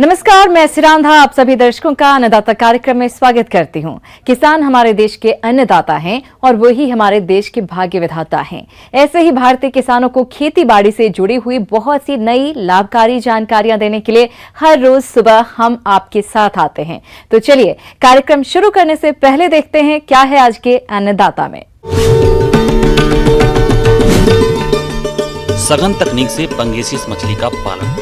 नमस्कार, मैं सिरांधा आप सभी दर्शकों का अन्नदाता कार्यक्रम में स्वागत करती हूं। किसान हमारे देश के अन्नदाता हैं और वही हमारे देश के भाग्य विधाता हैं। ऐसे ही भारतीय किसानों को खेती बाड़ी से जुड़ी हुई बहुत सी नई लाभकारी जानकारियां देने के लिए हर रोज सुबह हम आपके साथ आते हैं। तो चलिए कार्यक्रम शुरू करने से पहले देखते हैं क्या है आज के अन्नदाता में। सघन तकनीक से पंगेसियस मछली का पालन।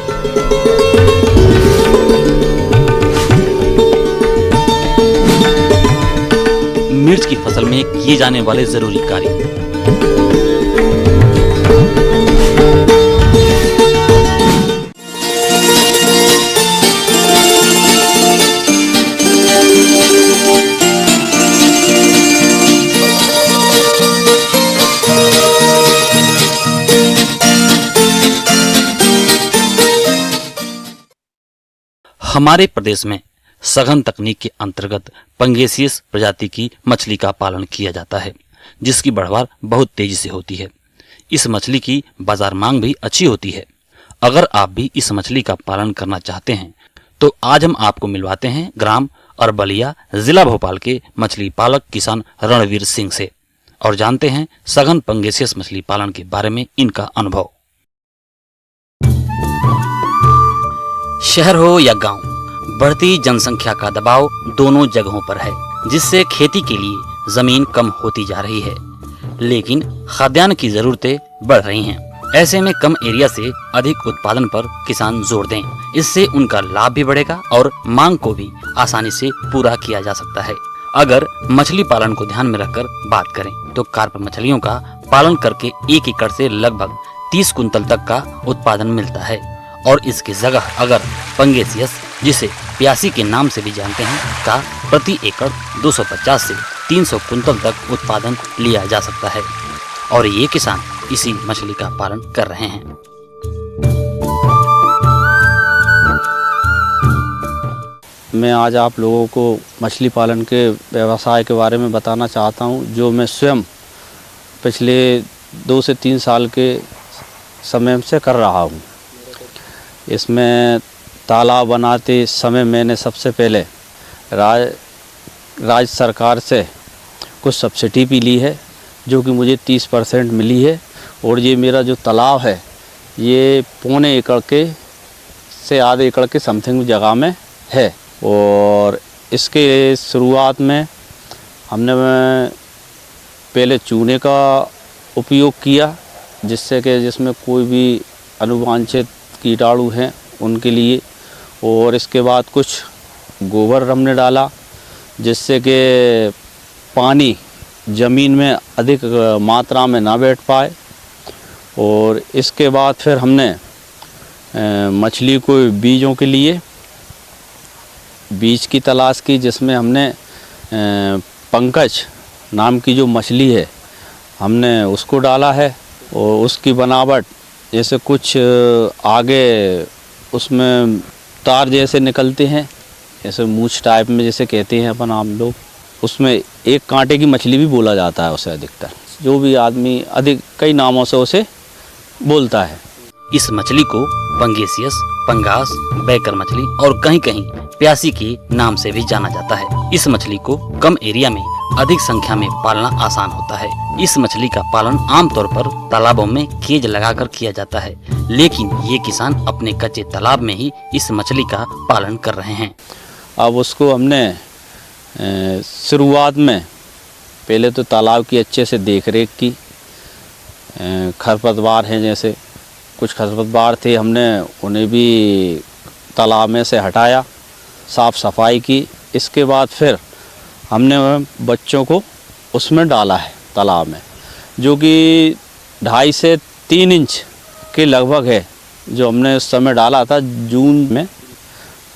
मिर्च की फसल में किए जाने वाले जरूरी कार्य। हमारे प्रदेश में सघन तकनीक के अंतर्गत पंगेसियस प्रजाति की मछली का पालन किया जाता है, जिसकी बढ़वार बहुत तेजी से होती है। इस मछली की बाजार मांग भी अच्छी होती है। अगर आप भी इस मछली का पालन करना चाहते हैं तो आज हम आपको मिलवाते हैं ग्राम अरबलिया, जिला भोपाल के मछली पालक किसान रणवीर सिंह से और जानते हैं सघन पंगेसियस मछली पालन के बारे में इनका अनुभव। शहर हो या गांव, बढ़ती जनसंख्या का दबाव दोनों जगहों पर है, जिससे खेती के लिए जमीन कम होती जा रही है, लेकिन खाद्यान्न की जरूरतें बढ़ रही हैं। ऐसे में कम एरिया से अधिक उत्पादन पर किसान जोर दें, इससे उनका लाभ भी बढ़ेगा और मांग को भी आसानी से पूरा किया जा सकता है। अगर मछली पालन को ध्यान में रखकर बात करें तो कार्प मछलियों का पालन करके 1 एकड़ से लगभग 30 कुंतल तक का उत्पादन मिलता है और इसकी जगह अगर पंगेसियस, जिसे प्यासी के नाम से भी जानते हैं, का प्रति एकड़ 250 से 300 कुंतल तक उत्पादन लिया जा सकता है और ये किसान इसी मछली का पालन कर रहे हैं। मैं आज आप लोगों को मछली पालन के व्यवसाय के बारे में बताना चाहता हूं, जो मैं स्वयं पिछले 2 से 3 साल के समय से कर रहा हूं। इसमें तालाब बनाते समय मैंने सबसे पहले राज्य सरकार से कुछ सब्सिडी भी ली है, जो कि मुझे 30% मिली है। और ये मेरा जो तालाब है ये 1.25 एकड़ के से आधे एकड़ के समथिंग जगह में है। और इसके शुरुआत में हमने पहले चूने का उपयोग किया, जिसमें कोई भी अनुवांछित कीटाणु हैं उनके लिए। और इसके बाद कुछ गोबर हमने डाला, जिससे कि पानी ज़मीन में अधिक मात्रा में ना बैठ पाए। और इसके बाद फिर हमने मछली को बीजों के लिए बीज की तलाश की, जिसमें हमने पंकज नाम की जो मछली है हमने उसको डाला है। और उसकी बनावट जैसे कुछ आगे उसमें तार जैसे निकलते हैं, जैसे मूछ टाइप में जैसे कहते हैं अपन आम लोग, उसमें एक कांटे की मछली भी बोला जाता है उसे। अधिकतर जो भी आदमी अधिक कई नामों से उसे बोलता है। इस मछली को पंगेसियस, पंगास, बैकर मछली और कहीं कहीं प्यासी के नाम से भी जाना जाता है। इस मछली को कम एरिया में अधिक संख्या में पालना आसान होता है। इस मछली का पालन आमतौर पर तालाबों में केज लगाकर किया जाता है, लेकिन ये किसान अपने कच्चे तालाब में ही इस मछली का पालन कर रहे हैं। अब उसको हमने शुरुआत में पहले तो तालाब की अच्छे से देख रेख की। खरपतवार हैं, जैसे कुछ खरपतवार थे, हमने उन्हें भी तालाब में से हटाया, साफ़ सफाई की। इसके बाद फिर हमने बच्चों को उसमें डाला है तालाब में, जो कि 2.5 से 3 इंच के लगभग है, जो हमने उस समय डाला था जून में।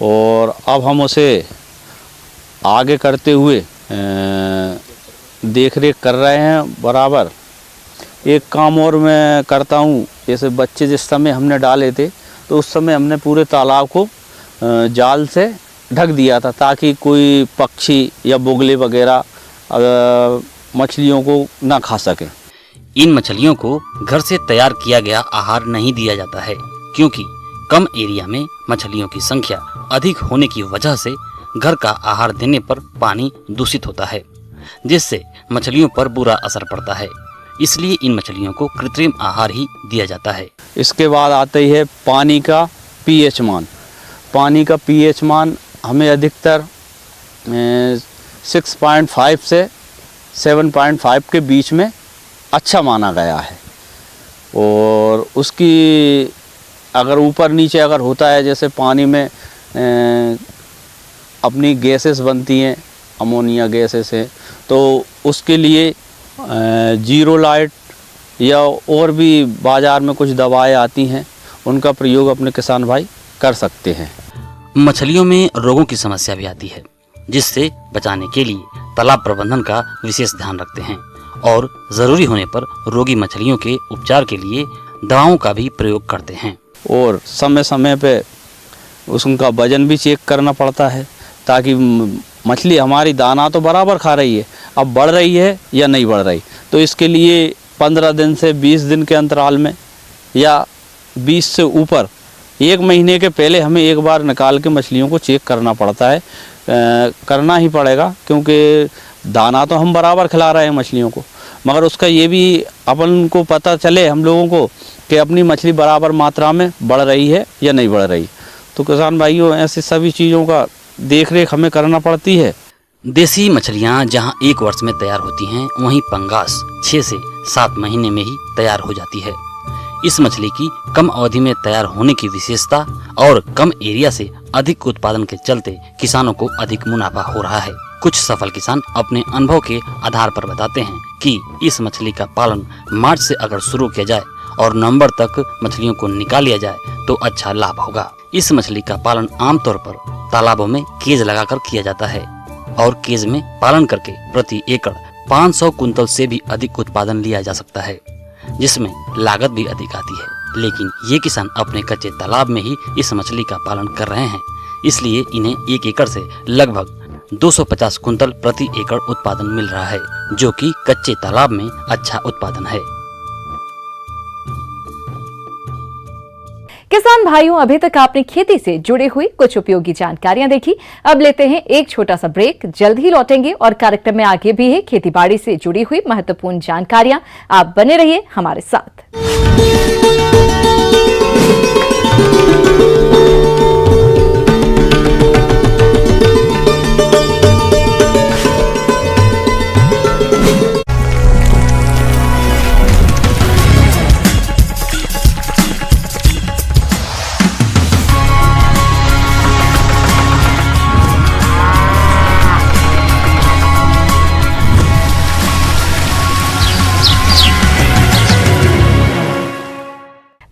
और अब हम उसे आगे करते हुए देख रेख कर रहे हैं बराबर। एक काम और मैं करता हूँ, जैसे बच्चे जिस समय हमने डाले थे तो उस समय हमने पूरे तालाब को जाल से ढक दिया था, ताकि कोई पक्षी या बुगले वगैरह मछलियों को ना खा सके। इन मछलियों को घर से तैयार किया गया आहार नहीं दिया जाता है, क्योंकि कम एरिया में मछलियों की संख्या अधिक होने की वजह से घर का आहार देने पर पानी दूषित होता है, जिससे मछलियों पर बुरा असर पड़ता है। इसलिए इन मछलियों को कृत्रिम आहार ही दिया जाता है। इसके बाद आते है पानी का पीएच मान। पानी का पीएच मान हमें अधिकतर 6.5 से 7.5 के बीच में अच्छा माना गया है। और उसकी अगर ऊपर नीचे अगर होता है, जैसे पानी में अपनी गैसेस बनती हैं, अमोनिया गैसेस हैं, तो उसके लिए जीरो लाइट या और भी बाज़ार में कुछ दवाएं आती हैं, उनका प्रयोग अपने किसान भाई कर सकते हैं। मछलियों में रोगों की समस्या भी आती है, जिससे बचाने के लिए तालाब प्रबंधन का विशेष ध्यान रखते हैं और ज़रूरी होने पर रोगी मछलियों के उपचार के लिए दवाओं का भी प्रयोग करते हैं। और समय समय पे उनका वजन भी चेक करना पड़ता है, ताकि मछली हमारी दाना तो बराबर खा रही है, अब बढ़ रही है या नहीं बढ़ रही। तो इसके लिए 15 दिन से 20 दिन के अंतराल में या 20 से ऊपर 1 महीने के पहले हमें एक बार निकाल के मछलियों को चेक करना पड़ता है। करना ही पड़ेगा, क्योंकि दाना तो हम बराबर खिला रहे हैं मछलियों को, मगर उसका ये भी अपन को पता चले हम लोगों को कि अपनी मछली बराबर मात्रा में बढ़ रही है या नहीं बढ़ रही। तो किसान भाइयों, ऐसे सभी चीज़ों का देख रेख हमें करना पड़ती है। देसी मछलियाँ जहाँ 1 वर्ष में तैयार होती हैं, वहीं पंगास 6 से 7 महीने में ही तैयार हो जाती है। इस मछली की कम अवधि में तैयार होने की विशेषता और कम एरिया से अधिक उत्पादन के चलते किसानों को अधिक मुनाफा हो रहा है। कुछ सफल किसान अपने अनुभव के आधार पर बताते हैं कि इस मछली का पालन मार्च से अगर शुरू किया जाए और नवंबर तक मछलियों को निकाल लिया जाए तो अच्छा लाभ होगा। इस मछली का पालन आमतौर पर तालाबों में केज लगाकर किया जाता है और केज में पालन करके प्रति एकड़ 500 कुंतल से भी अधिक उत्पादन लिया जा सकता है, जिसमें लागत भी अधिक आती है। लेकिन ये किसान अपने कच्चे तालाब में ही इस मछली का पालन कर रहे हैं, इसलिए इन्हें 1 एकड़ से लगभग 250 कुंतल प्रति एकड़ उत्पादन मिल रहा है, जो कि कच्चे तालाब में अच्छा उत्पादन है। किसान भाइयों, अभी तक आपने खेती से जुड़ी हुई कुछ उपयोगी जानकारियां देखी। अब लेते हैं एक छोटा सा ब्रेक, जल्द ही लौटेंगे और कार्यक्रम में आगे भी है खेतीबाड़ी से जुड़ी हुई महत्वपूर्ण जानकारियां। आप बने रहिए हमारे साथ।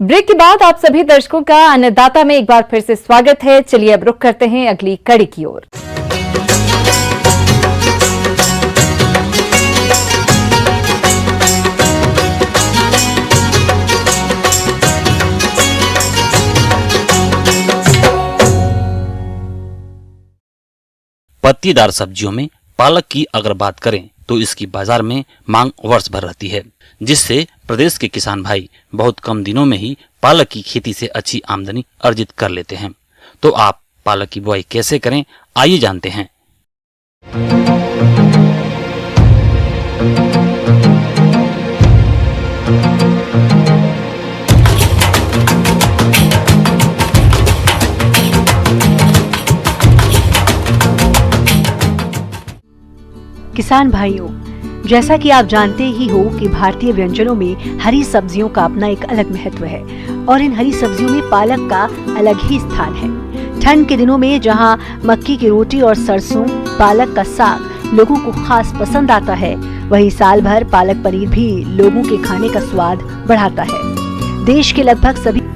ब्रेक के बाद आप सभी दर्शकों का अन्नदाता में एक बार फिर से स्वागत है। चलिए अब रुख करते हैं अगली कड़ी की ओर। पत्तीदार सब्जियों में पालक की अगर बात करें तो इसकी बाजार में मांग वर्ष भर रहती है, जिससे प्रदेश के किसान भाई बहुत कम दिनों में ही पालक की खेती से अच्छी आमदनी अर्जित कर लेते हैं। तो आप पालक की बुआई कैसे करें, आइए जानते हैं। किसान भाइयों, जैसा कि आप जानते ही हो कि भारतीय व्यंजनों में हरी सब्जियों का अपना एक अलग महत्व है और इन हरी सब्जियों में पालक का अलग ही स्थान है। ठंड के दिनों में जहां मक्की की रोटी और सरसों, पालक का साग लोगों को खास पसंद आता है, वहीं साल भर पालक पनीर भी लोगों के खाने का स्वाद बढ़ाता है। देश के लगभग सभी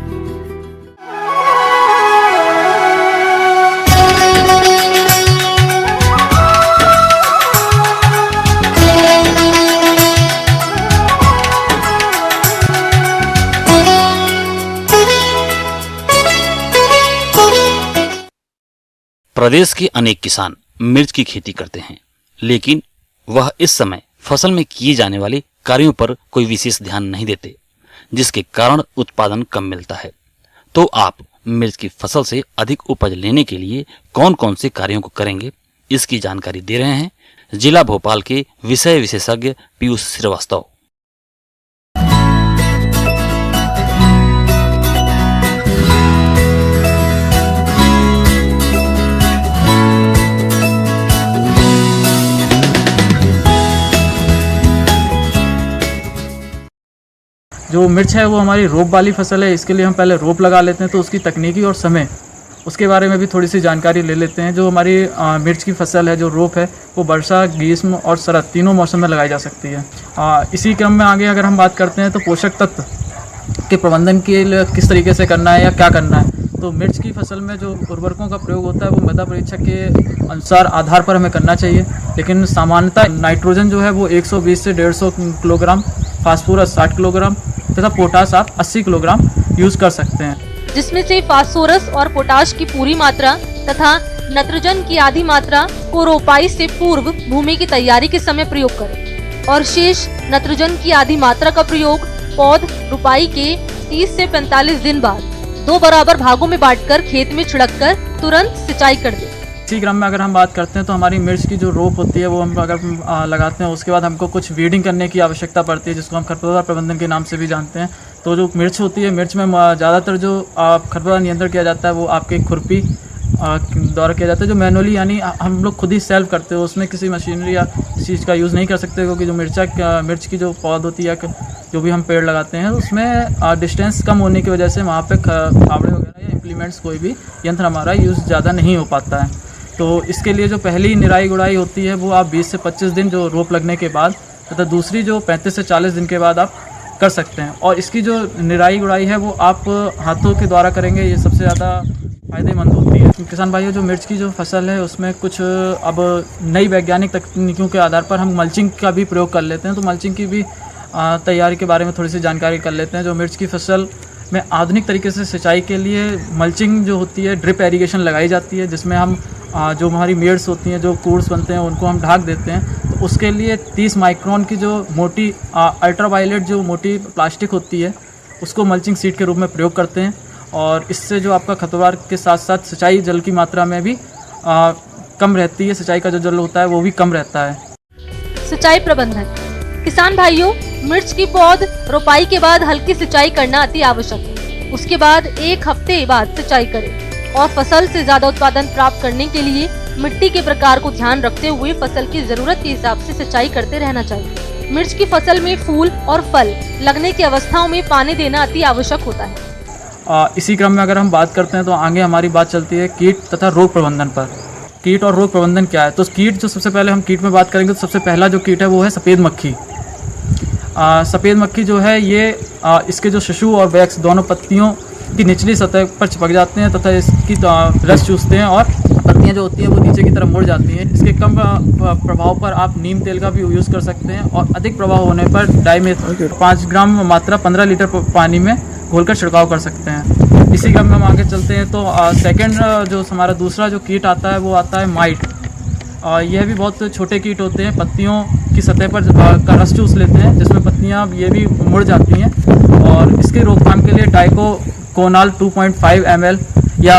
प्रदेश के अनेक किसान मिर्च की खेती करते हैं, लेकिन वह इस समय फसल में किए जाने वाले कार्यों पर कोई विशेष ध्यान नहीं देते, जिसके कारण उत्पादन कम मिलता है। तो आप मिर्च की फसल से अधिक उपज लेने के लिए कौन कौन से कार्यों को करेंगे, इसकी जानकारी दे रहे हैं जिला भोपाल के विषय विशेषज्ञ पीयूष श्रीवास्तव। जो मिर्च है वो हमारी रोप वाली फसल है, इसके लिए हम पहले रोप लगा लेते हैं, तो उसकी तकनीकी और समय उसके बारे में भी थोड़ी सी जानकारी ले लेते हैं। जो हमारी मिर्च की फसल है, जो रोप है, वो वर्षा, ग्रीष्म और शरद तीनों मौसम में लगाई जा सकती है। इसी क्रम में आगे अगर हम बात करते हैं तो पोषक तत्व के प्रबंधन के लिए किस तरीके से करना है या क्या करना है, तो मिर्च की फसल में जो उर्वरकों का प्रयोग होता है वो मृदा परीक्षक के अनुसार आधार पर हमें करना चाहिए। लेकिन सामान्यतः नाइट्रोजन जो है वो 120 से 150 किलोग्राम, फास्फोरस 60 किलोग्राम तथा पोटास आप 80 किलोग्राम यूज कर सकते हैं, जिसमें से फास्फोरस और पोटाश की पूरी मात्रा तथा नाइट्रोजन की आधी मात्रा को रोपाई से पूर्व भूमि की तैयारी के समय प्रयोग करें और शेष नाइट्रोजन की आधी मात्रा का प्रयोग पौध रोपाई के 30 से 45 दिन बाद 2 बराबर भागों में बांटकर खेत में छिड़ककर तुरंत सिंचाई कर दें। इसी क्रम में अगर हम बात करते हैं तो हमारी मिर्च की जो रोप होती है वो हम अगर लगाते हैं उसके बाद हमको कुछ वीडिंग करने की आवश्यकता पड़ती है, जिसको हम खरपतवार प्रबंधन के नाम से भी जानते हैं। तो जो मिर्च होती है, मिर्च में ज़्यादातर जो खरपतवार नियंत्रण किया जाता है वो आपके खुरपी द्वारा किया जाता है, जो मैनुअली यानी हम लोग खुद ही सेल्फ करते हो, उसमें किसी मशीनरी या चीज़ का यूज़ नहीं कर सकते, क्योंकि जो मिर्च की जो पौध होती है, जो भी हम पेड़ लगाते हैं उसमें डिस्टेंस कम होने की वजह से वहाँ पे फावड़े वगैरह या इम्प्लीमेंट्स कोई भी यंत्र हमारा यूज़ ज़्यादा नहीं हो पाता है। तो इसके लिए जो पहली निराई गुड़ाई होती है वो आप 20 से 25 दिन जो रोप लगने के बाद तथा दूसरी जो 35 से 40 दिन के बाद आप कर सकते हैं। और इसकी जो निराई गुड़ाई है वो आप हाथों के द्वारा करेंगे, ये सबसे ज़्यादा फ़ायदेमंद होती है। किसान भाइयों, जो मिर्च की जो फसल है उसमें कुछ अब नई वैज्ञानिक तकनीकों के आधार पर हम मल्चिंग का भी प्रयोग कर लेते हैं, तो मल्चिंग की भी तैयारी के बारे में थोड़ी सी जानकारी कर लेते हैं। जो मिर्च की फसल में आधुनिक तरीके से सिंचाई के लिए मल्चिंग जो होती है, ड्रिप एरीगेशन लगाई जाती है, जिसमें हम जो हमारी मेड्स होती हैं, जो कूड्स बनते हैं, उनको हम ढक देते हैं। तो उसके लिए 30 माइक्रोन की जो मोटी अल्ट्रावायलेट जो मोटी प्लास्टिक होती है उसको मल्चिंग सीट के रूप में प्रयोग करते हैं, और इससे जो आपका खरपतवार के साथ साथ सिंचाई जल की मात्रा में भी कम रहती है, सिंचाई का जो जल होता है वो भी कम रहता है। सिंचाई प्रबंधन। किसान भाइयों, मिर्च की पौध रोपाई के बाद हल्की सिंचाई करना अति आवश्यक है। उसके बाद 1 हफ्ते बाद सिंचाई करें और फसल से ज्यादा उत्पादन प्राप्त करने के लिए मिट्टी के प्रकार को ध्यान रखते हुए फसल की जरूरत के हिसाब से सिंचाई करते रहना चाहिए। मिर्च की फसल में फूल और फल लगने की अवस्थाओं में पानी देना अति आवश्यक होता है। इसी क्रम में अगर हम बात करते हैं तो आगे हमारी बात चलती है कीट तथा रोग प्रबंधन पर। कीट और रोग प्रबंधन क्या है, तो कीट जो सबसे पहले हम कीट में बात करेंगे तो सबसे पहला जो कीट है वो है सफ़ेद मक्खी। सफ़ेद मक्खी जो है ये इसके जो शिशु और वैक्स दोनों पत्तियों की निचली सतह पर चिपक जाते हैं तथा इसकी रस चूसते हैं और पत्तियां जो होती हैं वो नीचे की तरफ मुड़ जाती हैं। इसके कम प्रभाव पर आप नीम तेल का भी यूज़ कर सकते हैं, और अधिक प्रभाव होने पर डाइमेथोन 5 ग्राम मात्रा 15 लीटर पानी में घोलकर छिड़काव कर सकते हैं। इसी क्रम में हम आगे चलते हैं तो सेकंड जो हमारा दूसरा जो कीट आता है वो आता है माइट। यह भी बहुत छोटे कीट होते हैं, पत्तियों की सतह पर का रस चूस लेते हैं, जिसमें पत्तियां ये भी मुड़ जाती हैं, और इसके रोकथाम के लिए डाइकोकोनाल 2.5 ml या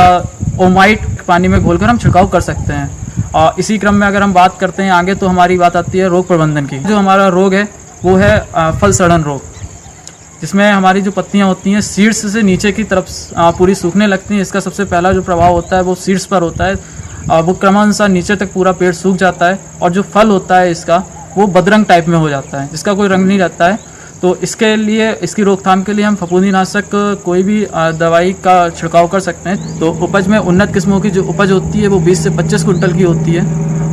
ओमाइट पानी में घोलकर हम छिड़काव कर सकते हैं। और इसी क्रम में अगर हम बात करते हैं आगे तो हमारी बात आती है रोग प्रबंधन की। जो हमारा रोग है वो है फल सड़न रोग, जिसमें हमारी जो पत्तियां होती हैं सीड्स से नीचे की तरफ पूरी सूखने लगती हैं। इसका सबसे पहला जो प्रभाव होता है वो सीड्स पर होता है, वो क्रमानुसार नीचे तक पूरा पेड़ सूख जाता है, और जो फल होता है इसका वो बदरंग टाइप में हो जाता है, जिसका कोई रंग नहीं रहता है। तो इसके लिए, इसकी रोकथाम के लिए हम फफूंदीनाशक कोई भी दवाई का छिड़काव कर सकते हैं। तो उपज में उन्नत किस्मों की जो उपज होती है वो 20 से 25 कुंटल की होती है,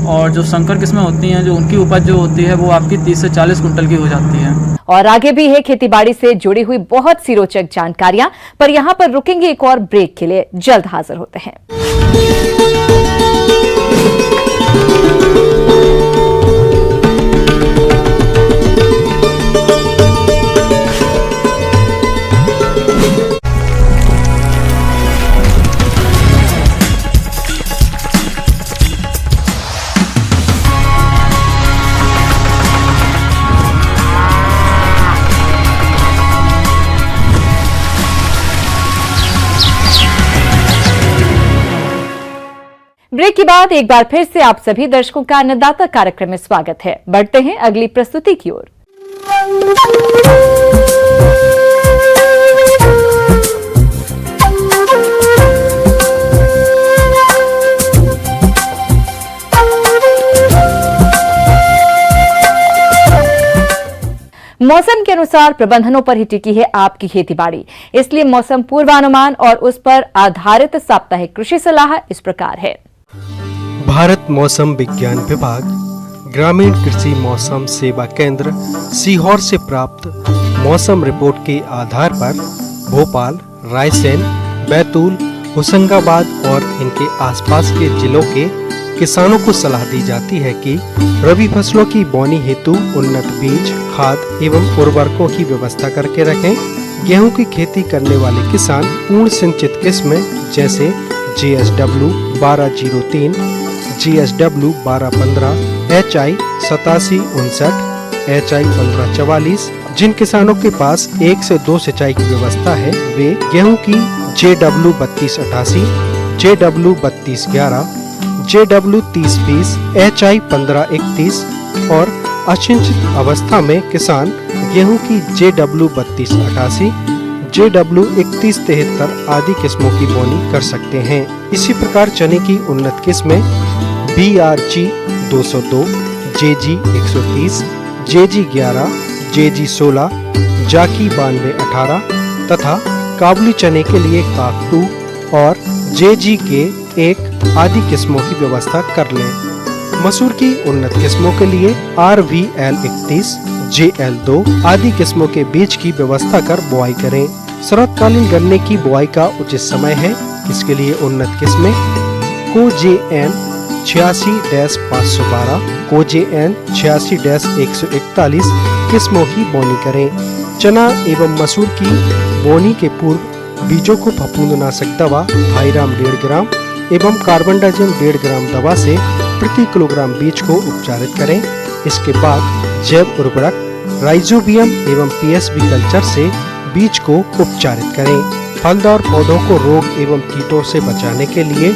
और जो संकर किस्में होती हैं जो उनकी उपज जो होती है वो आपकी 30 से 40 कुंटल की हो जाती है। और आगे भी है खेतीबाड़ी से जुड़ी हुई बहुत सी रोचक जानकारियां, पर यहाँ पर रुकेंगे एक और ब्रेक के लिए, जल्द हाजिर होते हैं। ब्रेक के बाद एक बार फिर से आप सभी दर्शकों का अन्नदाता कार्यक्रम में स्वागत है। बढ़ते हैं अगली प्रस्तुति की ओर। मौसम के अनुसार प्रबंधनों पर ही टिकी है आपकी खेतीबाड़ी, इसलिए मौसम पूर्वानुमान और उस पर आधारित साप्ताहिक कृषि सलाह इस प्रकार है। भारत मौसम विज्ञान विभाग ग्रामीण कृषि मौसम सेवा केंद्र सीहोर से प्राप्त मौसम रिपोर्ट के आधार पर भोपाल, रायसेन, बैतूल, होशंगाबाद और इनके आसपास के जिलों के किसानों को सलाह दी जाती है कि रबी फसलों की बोनी हेतु उन्नत बीज, खाद एवं उर्वरकों की व्यवस्था करके रखें। गेहूं की खेती करने वाले किसान पूर्ण सिंचित किस्में जैसे GSW 1203, GSW 1215, HI 8759, HI 1544, जिन किसानों के पास 1 से 2 सिंचाई की व्यवस्था है वे गेहूं की JW 3288, JW 3211, JW 3020, HI 1531 और असिंचित अवस्था में किसान गेहूं की JW 3288, JW 3173 आदि किस्मों की बोनी कर सकते हैं। इसी प्रकार चने की उन्नत किस्में BRG 202, JG 130, JG 11, JG 16, जाकी 9218 तथा काबुली चने के लिए काकटू और JG के 1 आदि किस्मों की व्यवस्था कर लें। मसूर की उन्नत किस्मों के लिए RVL 31, JL 2 आदि किस्मों के बीज की व्यवस्था कर बुआई करें। शरतकालीन गन्ने की बुआई का उचित समय है। इसके लिए उन्नत किस्में कोजेएन 86-512, कोजेएन 86-141 किस्मों की बोनी करें। चना एवं मसूर की बोनी के पूर्व बीजों को फफूंदनाशक दवा थाइराम 1.5 ग्राम एवं कार्बनडाजिम 1.5 ग्राम दवा से प्रति किलोग्राम बीज को उपचारित करें। इसके बाद जैव उर्वरक राइजोबियम एवं PSB कल्चर से बीज को उपचारित करें। फलदार पौधों को रोग एवं कीटों से बचाने के लिए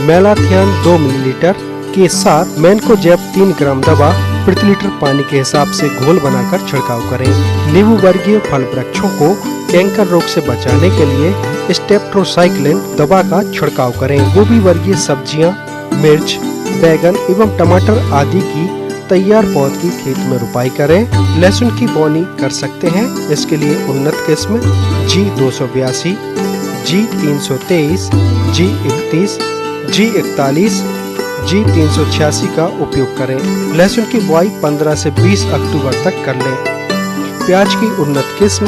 मेलाथियान 2 मिलीलीटर के साथ मैनकोजेब 3 ग्राम दवा प्रति लीटर पानी के हिसाब से घोल बनाकर छिड़काव करें। नींबू वर्गीय फल वृक्षों को कैंकर रोग से बचाने के लिए स्टेप्टोसाइक्लिन दवा का छिड़काव करें। गोभी वर्गीय सब्जियां, मिर्च, बैगन एवं टमाटर आदि की तैयार पौध की खेत में रुपाई करें। लहसुन की बोनी कर सकते हैं। इसके लिए उन्नत किस्म G282, G323, G31, G41, G386 का उपयोग करें। लहसुन की बुआई 15 से 20 अक्टूबर तक कर लें। प्याज की उन्नत किस्म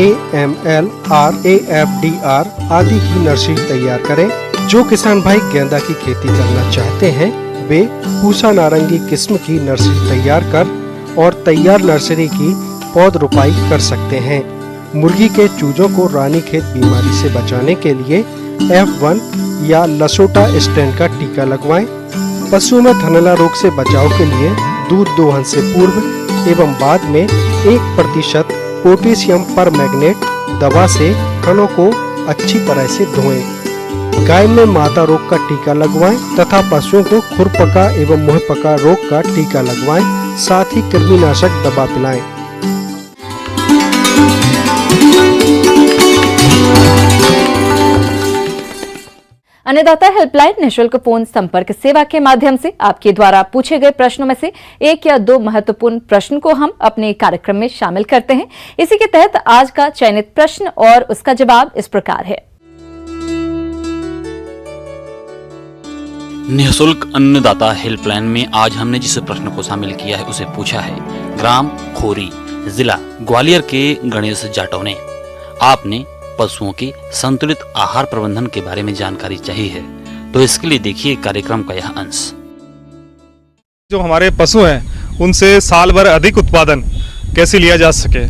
AML, RAFDR आदि की नर्सरी तैयार करें। जो किसान भाई गेंदा की खेती करना चाहते हैं वे पूसा नारंगी किस्म की नर्सरी तैयार कर और तैयार नर्सरी की पौध रोपाई कर सकते हैं। मुर्गी के चूजों को रानीखेत बीमारी से बचाने के लिए F1 या लसोटा स्ट्रेन का टीका लगवाएं। पशुओं में थनैला रोग से बचाव के लिए दूध दोहन से पूर्व एवं बाद में 1% पोटेशियम परमैंगनेट दवा से थनों को अच्छी तरह से धोएं। गाय में माता रोग का टीका लगवाएं तथा पशुओं को खुरपका एवं मुंहपका रोग का टीका लगवाएं। साथ ही कृमिनाशक दवा पिलाएं। अन्नदाता हेल्पलाइन निःशुल्क फोन संपर्क सेवा के माध्यम से आपके द्वारा पूछे गए प्रश्नों में से 1 या 2 महत्वपूर्ण प्रश्न को हम अपने कार्यक्रम में शामिल करते हैं। इसी के तहत आज का चयनित प्रश्न और उसका जवाब इस प्रकार है। निःशुल्क अन्नदाता हेल्पलाइन में आज हमने जिस प्रश्न को शामिल किया है उसे पूछा है ग्राम खोरी, जिला ग्वालियर के गणेश जाटव ने। आपने पशुओं के संतुलित आहार प्रबंधन के बारे में जानकारी चाहिए है, तो इसके लिए देखिए कार्यक्रम का यह अंश। जो हमारे पशु हैं उनसे साल भर अधिक उत्पादन कैसे लिया जा सके,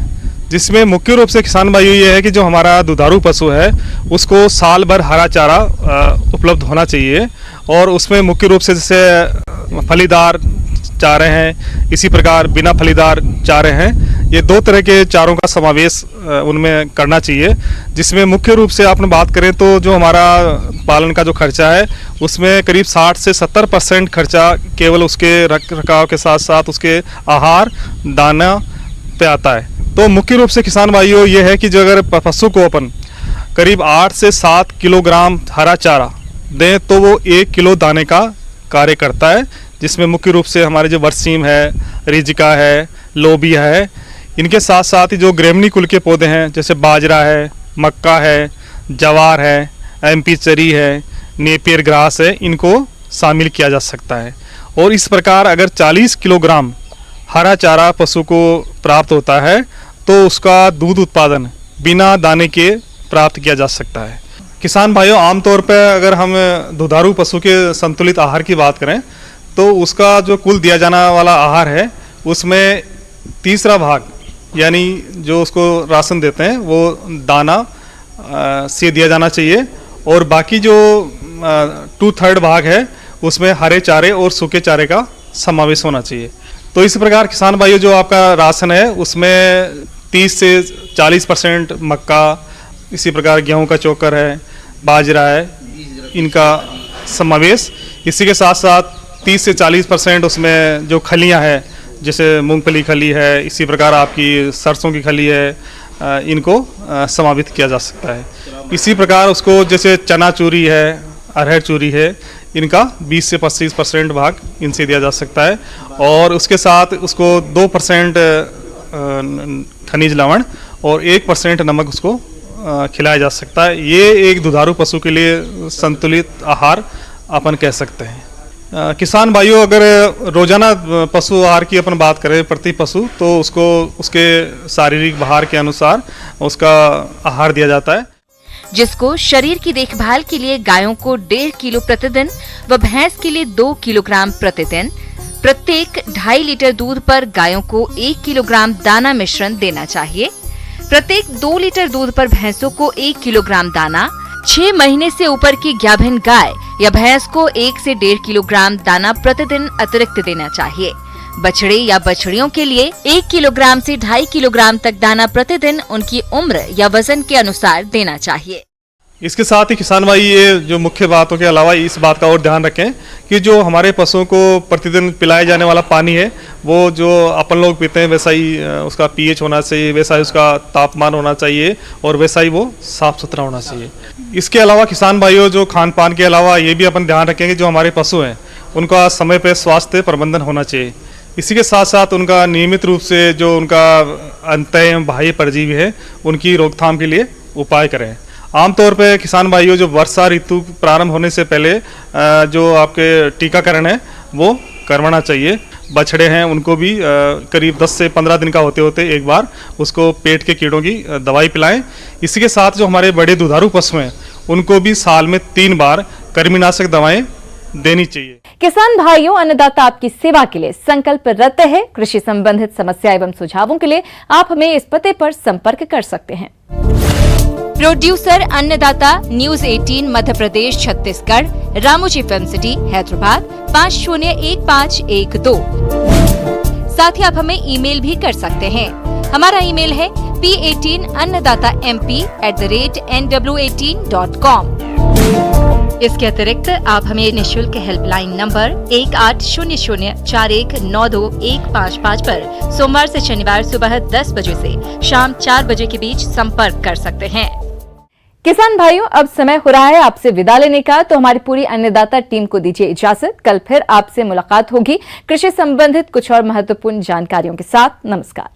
जिसमें मुख्य रूप से किसान भाई ये है कि जो हमारा दुधारू पशु है उसको साल भर हरा चारा उपलब्ध होना चाहिए और उसमें मुख्य रूप से जैसे फलीदार चारे हैं, इसी प्रकार बिना फलीदार चारे हैं। ये 2 तरह के चारों का समावेश उनमें करना चाहिए, जिसमें मुख्य रूप से आपने बात करें तो जो हमारा पालन का जो खर्चा है उसमें करीब 60 से 70% खर्चा केवल उसके रख रखाव के साथ साथ उसके आहार दाना पे आता है। तो मुख्य रूप से किसान भाइयों ये है कि जो अगर पशु को अपन करीब 8 से 7 किलोग्राम हरा चारा दें तो वो 1 किलो दाने का कार्य करता है, जिसमें मुख्य रूप से हमारे जो बरसीम है, रिजिका है, लोबिया है, इनके साथ साथ ही जो ग्रेमनी कुल के पौधे हैं जैसे बाजरा है, मक्का है, जवार है, एमपी चरी है, नेपियर ग्रास है, इनको शामिल किया जा सकता है। और इस प्रकार अगर 40 किलोग्राम हरा चारा पशु को प्राप्त होता है तो उसका दूध उत्पादन बिना दाने के प्राप्त किया जा सकता है। किसान भाइयों, आमतौर पर अगर हम दुधारू पशु के संतुलित आहार की बात करें तो उसका जो कुल दिया जाने वाला आहार है उसमें तीसरा भाग यानी जो उसको राशन देते हैं वो दाना से दिया जाना चाहिए, और बाकी जो 2/3 भाग है उसमें हरे चारे और सूखे चारे का समावेश होना चाहिए। तो इस प्रकार किसान भाइयों जो आपका राशन है उसमें 30 से 40% मक्का, इसी प्रकार गेहूं का चोकर है, बाजरा है, इनका समावेश। इसी के साथ साथ 30 से 40% उसमें जो खलियां है जैसे मूंगफली खली है, इसी प्रकार आपकी सरसों की खली है, इनको समावित किया जा सकता है। इसी प्रकार उसको जैसे चना चूरी है, अरहर चूरी है, इनका 20 से 25% भाग इनसे दिया जा सकता है, और उसके साथ उसको 2% खनिज लवण और 1% नमक उसको खिलाया जा सकता है। ये एक दुधारू पशु के लिए संतुलित आहार अपन कह सकते हैं। किसान भाइयों, अगर रोजाना पशु आहार की अपन बात करें प्रति पशु तो उसको उसके शारीरिक भार के अनुसार उसका आहार दिया जाता है, जिसको शरीर की देखभाल के लिए गायों को 1.5 किलो प्रतिदिन व भैंस के लिए 2 किलोग्राम प्रतिदिन, प्रत्येक 2.5 लीटर दूध पर गायों को 1 किलोग्राम दाना मिश्रण देना चाहिए। प्रत्येक 2 लीटर दूध पर भैंसों को 1 किलोग्राम दाना, 6 महीने से ऊपर की गाभिन गाय या भैंस को 1 से 1.5 किलोग्राम दाना प्रतिदिन अतिरिक्त देना चाहिए। बछड़े या बछड़ियों के लिए 1 किलोग्राम से 2.5 किलोग्राम तक दाना प्रतिदिन उनकी उम्र या वजन के अनुसार देना चाहिए। इसके साथ ही किसान भाई ये जो मुख्य बातों के अलावा इस बात का और ध्यान रखें कि जो हमारे पशुओं को प्रतिदिन पिलाए जाने वाला पानी है वो जो अपन लोग पीते हैं वैसा ही उसका pH होना चाहिए, वैसा ही उसका तापमान होना चाहिए, और वैसा ही वो साफ सुथरा होना चाहिए। इसके अलावा किसान भाइयों जो खान पान के अलावा ये भी अपन ध्यान रखेंगे जो हमारे पशु हैं उनका समय पर स्वास्थ्य प्रबंधन होना चाहिए। इसी के साथ साथ उनका नियमित रूप से जो उनका अंतः एवं बाह्य परजीवी है उनकी रोकथाम के लिए उपाय करें। आमतौर पे किसान भाइयों जो वर्षा ऋतु प्रारंभ होने से पहले जो आपके टीकाकरण है वो करवाना चाहिए। बछड़े हैं उनको भी करीब 10 से 15 दिन का होते होते एक बार उसको पेट के कीड़ों की दवाई पिलाएं। इसी के साथ जो हमारे बड़े दुधारू पशु हैं उनको भी साल में 3 बार कृमिनाशक दवाएं देनी चाहिए। किसान भाइयों, अन्नदाता आपकी सेवा के लिए संकल्परत है। कृषि संबंधित समस्या एवं सुझावों के लिए आप हमें इस पते पर संपर्क कर सकते हैं। प्रोड्यूसर अन्नदाता, news 18 Madhya Pradesh Chhattisgarh, Ramoji film city Hyderabad 501512। साथ ही आप हमें ईमेल भी कर सकते हैं। हमारा ईमेल है p18annadatamp@nw18.com। इसके अतिरिक्त आप हमें निःशुल्क हेल्पलाइन नंबर 180041921555 पर सोमवार से शनिवार सुबह 10 बजे से शाम 4 बजे के बीच संपर्क कर सकते हैं। किसान भाइयों, अब समय हो रहा है आपसे विदा लेने का, तो हमारी पूरी अन्नदाता टीम को दीजिए इजाजत। कल फिर आपसे मुलाकात होगी कृषि संबंधित कुछ और महत्वपूर्ण जानकारियों के साथ। नमस्कार।